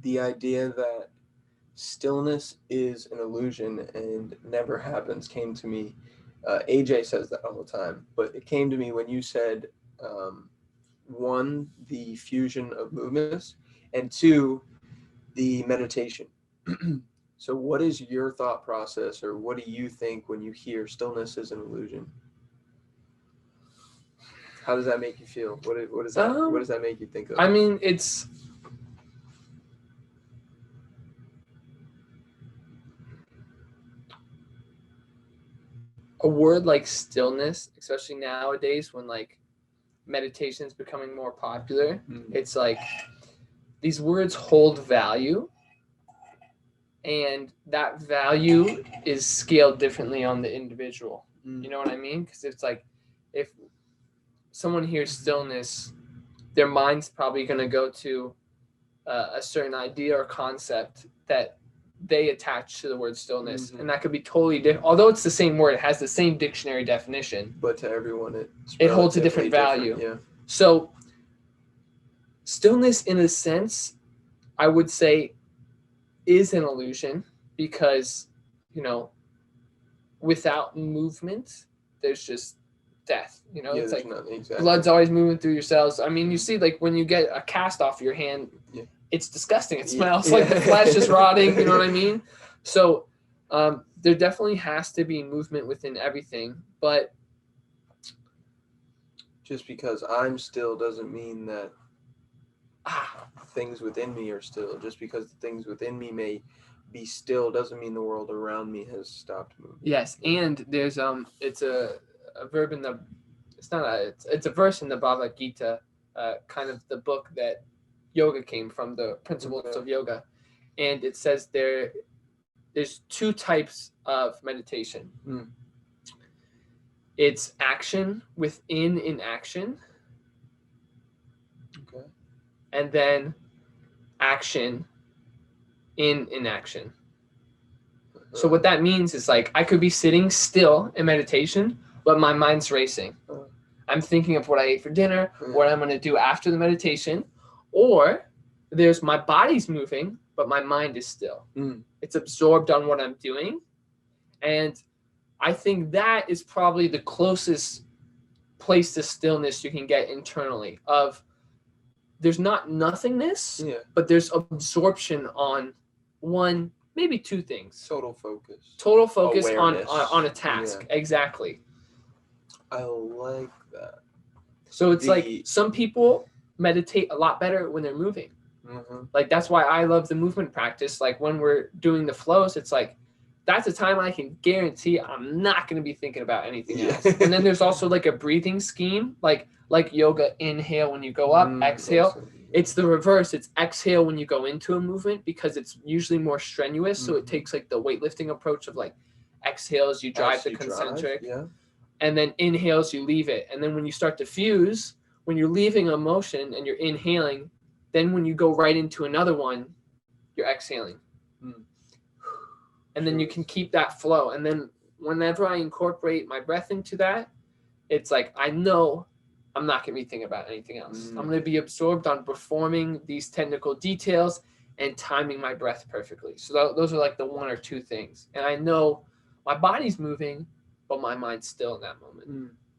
the idea that stillness is an illusion and never happens came to me. AJ says that all the time, but it came to me when you said, one, the fusion of movements, and two, the meditation. So, what is your thought process, or what do you think when you hear stillness is an illusion? How does that make you feel? What does that make you think of? I mean, it's a word like stillness, especially nowadays when like meditation is becoming more popular. It's like these words hold value, and that value is scaled differently on the individual. You know what I mean? Because it's like if someone hears stillness, their mind's probably going to go to a certain idea or concept that they attach to the word stillness, and that could be totally different. Although it's the same word, it has the same dictionary definition, but to everyone it holds a different value. Yeah. So stillness, in a sense, I would say, is an illusion because, without movement, there's just death. It's like exactly. Blood's always moving through your cells. I mean, you see, like when you get a cast off your hand, it's disgusting. It smells like the flesh is rotting. You know what I mean? So there definitely has to be movement within everything, but just because I'm still doesn't mean that things within me are still. Just because the things within me may be still doesn't mean the world around me has stopped moving. Yes, and there's it's a verb in the it's a verse in the Bhagavad Gita, kind of the book that yoga came from, the principles of yoga, and it says there's two types of meditation. It's action within inaction, and then action in inaction. So what that means is like I could be sitting still in meditation, but my mind's racing. I'm thinking of what I ate for dinner, what I'm going to do after the meditation, or there's my body's moving, but my mind is still. It's absorbed on what I'm doing. And I think that is probably the closest place to stillness you can get internally, of there's not nothingness, but there's absorption on one, maybe two things. Total focus on a task. Exactly. I like that. So it's like some people meditate a lot better when they're moving. Like that's why I love the movement practice. Like when we're doing the flows, it's like that's a time I can guarantee I'm not going to be thinking about anything else. And then there's also like a breathing scheme, like yoga, inhale when you go up, exhale. It's the reverse. It's exhale when you go into a movement because it's usually more strenuous. So it takes like the weightlifting approach of like exhales, you drive the concentric, and then inhales, you leave it. And then when you start to fuse, when you're leaving a motion and you're inhaling, then when you go right into another one, you're exhaling. And then you can keep that flow. And then whenever I incorporate my breath into that, it's like I know I'm not going to be thinking about anything else. I'm going to be absorbed on performing these technical details and timing my breath perfectly. So those are like the one or two things. And I know my body's moving, but my mind's still in that moment.